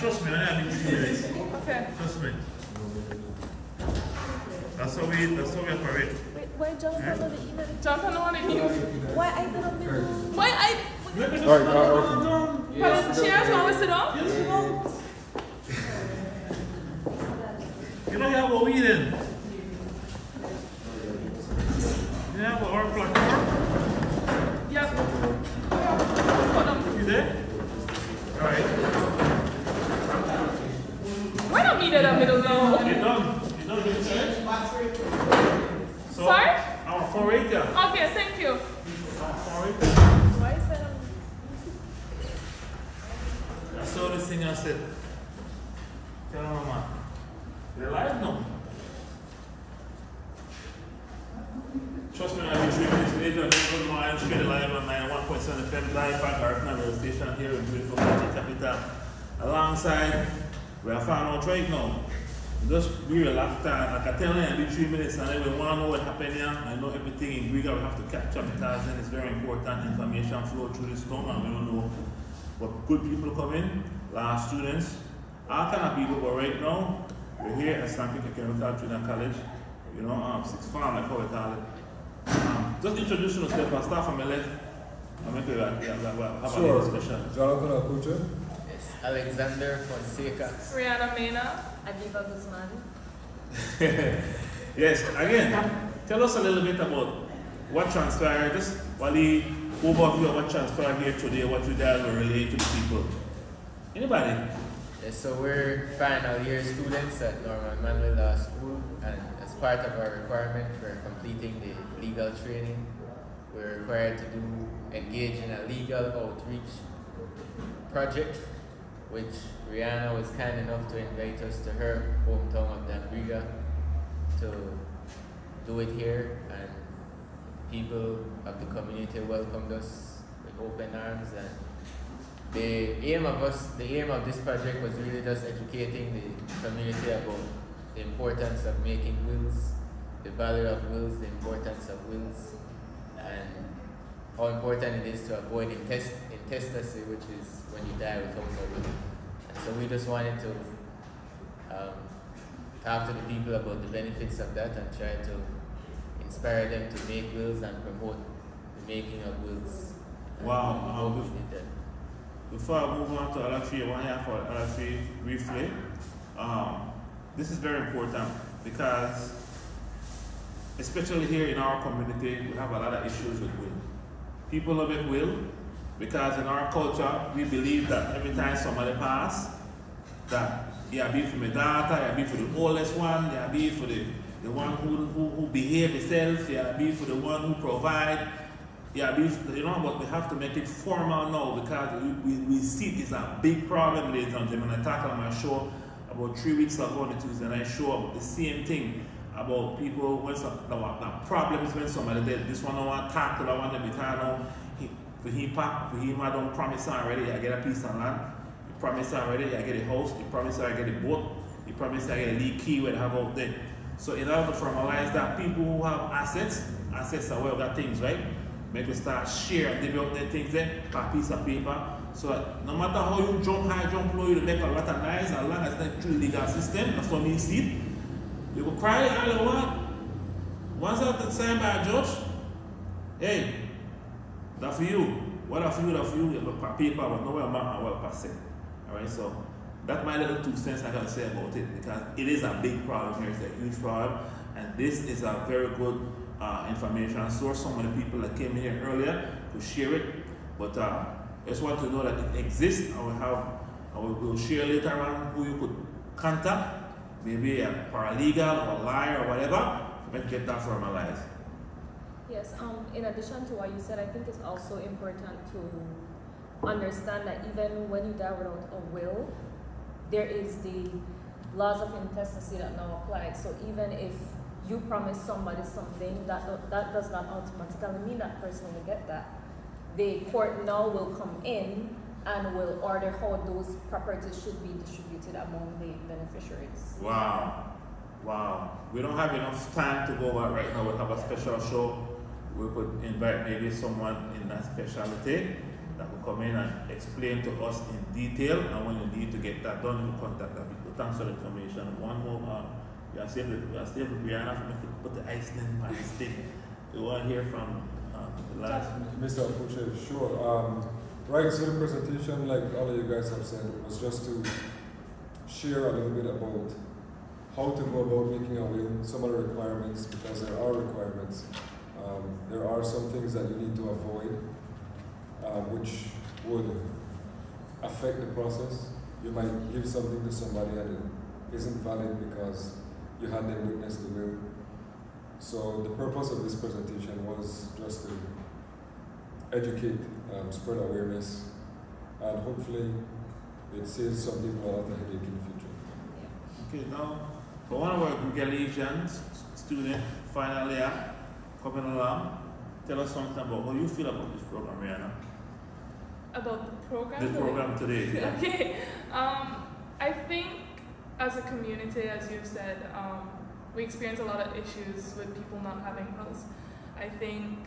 trust me, I have been 3 minutes. Okay. Trust me. That's how we operate. Wait, why Jonathan know the email? Jonathan know what it means. Why I don't know? Why I? But cheers, want to sit down? Yes, sit down. You don't have a weed in. You have our platform? Yep. Hold on. You there? Alright. Why not meet in the middle now? You're done. You're done with the church? So, Sorry? our 4-8, yeah. Okay, thank you. Our 4-8. Why is that? I saw this thing and I said, tell her, man, they're live now. Trust me, I'll be 3 minutes later. I'm going to go to straight live on 91.7 FM live at our radio station here in beautiful Magic Capital. Alongside, we are found out right now. Just be relaxed. Like I tell you, I'll be 3 minutes and then we want to know what happened here. I know everything in Greek we have to capture because then it's very important. Information flow through this tongue and we don't know what good people come in, last students, all kind of people, but right now, we're here at Stanford Chemical Junior College, you know, 6th form, like how we call it. Just introduce yourself and start from the left, and maybe we'll have a discussion. Jonathan Akucha. Yes, Alexander Fonseca. Rihanna Mena. Adiba Guzman. Yes, again, tell us a little bit about what transpired, just Wally, overview of what transpired here today, what you guys will relate to the people. Anybody? Yes, so we're final year students at Norman Manuel Law School, and as part of our requirement for completing the legal training, we're required to engage in a legal outreach project, which Rihanna was kind enough to invite us to her hometown of Dambriga to do it here, and people of the community welcomed us with open arms. And the aim of this project was really just educating the community about the importance of making wills, the value of wills, the importance of wills, and how important it is to avoid intestacy, which is when you die without a will. And so we just wanted to talk to the people about the benefits of that and try to inspire them to make wills and promote the making of wills. Wow. Before I move on to Alatri, I want to have for Alatri briefly. This is very important because, especially here in our community, we have a lot of issues with will. People love it will because in our culture, we believe that every time somebody passes, that yeah, be for my daughter, yeah, be for the oldest one, yeah, be for the one who behave itself, yeah, be for the one who provide, yeah, be for, you know, but we have to make it formal now because we see it's a big problem, ladies and gentlemen. I talked on my show about 3 weeks ago on the Tuesday, and I show about the same thing about people when the problems when somebody dead. This one I want to talk to that one because he don't promise already, I get a piece of land. He promised already, I get a house. He promised I get a boat. He promised I get a lead key where they have out there. So in order to formalize that, people who have assets are well got things, right? Make us start share, develop their things there, a piece of paper. So that no matter how you jump high, jump low, you make a lot of noise, as long as it's through the legal system, that's what we see. You will cry all you want. Once that's signed by a judge, hey, that's for you. What that's for you, that's for you. You have a paper, but nowhere mark and well pass it. Alright, so that's my little 2 cents I gotta say about it because it is a big problem here, it's a huge problem, and this is a very good information source. Some of the people that came here earlier to share it, but I just want to know that it exists. I will share later on who you could contact, maybe a paralegal or lawyer or whatever, to get that formalized. Yes, in addition to what you said, I think it's also important to understand that even when you die without a will, there is the laws of intestacy that now apply. So even if you promise somebody something, that does not automatically mean that person will get that. The court now will come in and will order how those properties should be distributed among the beneficiaries. Wow. We don't have enough time to go out right now. We have a special show. We could invite maybe someone in that specialty that will come in and explain to us in detail, and when you need to get that done, you contact that people. Thanks for the information. One more, we are still with Brianna for me to put the icing on the stick. We want to hear from the last. Mr. Apuche, sure. Right, so the presentation, like all of you guys have said, was just to share a little bit about how to go about making a will, some of the requirements, because there are requirements. There are some things that you need to avoid, which would affect the process. You might give something to somebody and it isn't valid because you had them witness the will. So the purpose of this presentation was just to educate, spread awareness, and hopefully it saves some people a lot of headache in the future. Okay, now for one of our Gregalian students, final year, coming along, tell us something about how you feel about this program, Rihanna. About the program? This program today. Yeah. Okay. I think as a community, as you've said, we experience a lot of issues with people not having wills. I think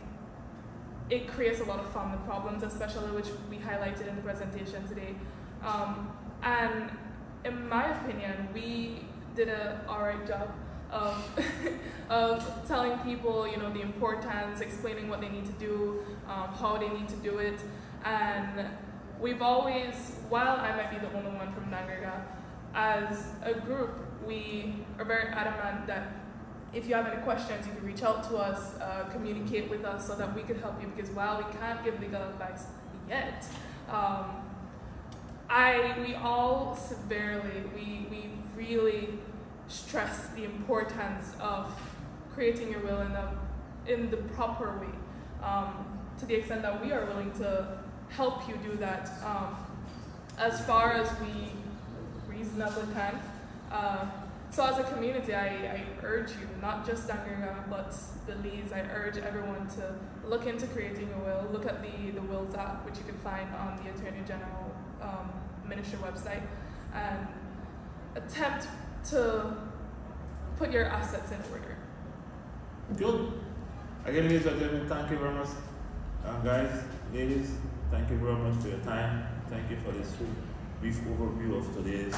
it creates a lot of family problems, especially which we highlighted in the presentation today. And in my opinion, we did an alright job of of telling people, you know, the importance, explaining what they need to do, how they need to do it. And we've always, while I might be the only one from Nangarga, as a group, we are very adamant that if you have any questions, you can reach out to us, communicate with us so that we could help you, because while we can't give legal advice yet, we all severely, we really stress the importance of creating your will in the proper way, to the extent that we are willing to help you do that as far as we reasonably can. So as a community, I urge you, not just Nangarga, but the Lees, I urge everyone to look into creating a will, look at the Wills app, which you can find on the Attorney General Ministry website, and attempt to put your assets in order. Good. Again, ladies and gentlemen, thank you very much. Guys, ladies, thank you very much for your time. Thank you for this brief overview of today's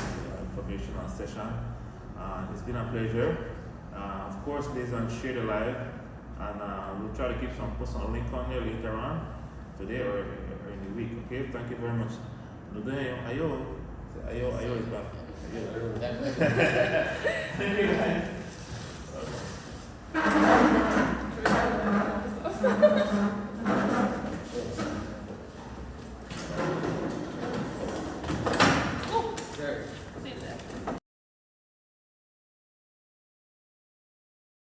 informational session. It's been a pleasure. Of course, please share the live, and we'll try to keep post some link on there later on, today or in the week. Okay, thank you very much. Ayo is back. Thank you guys. See you there.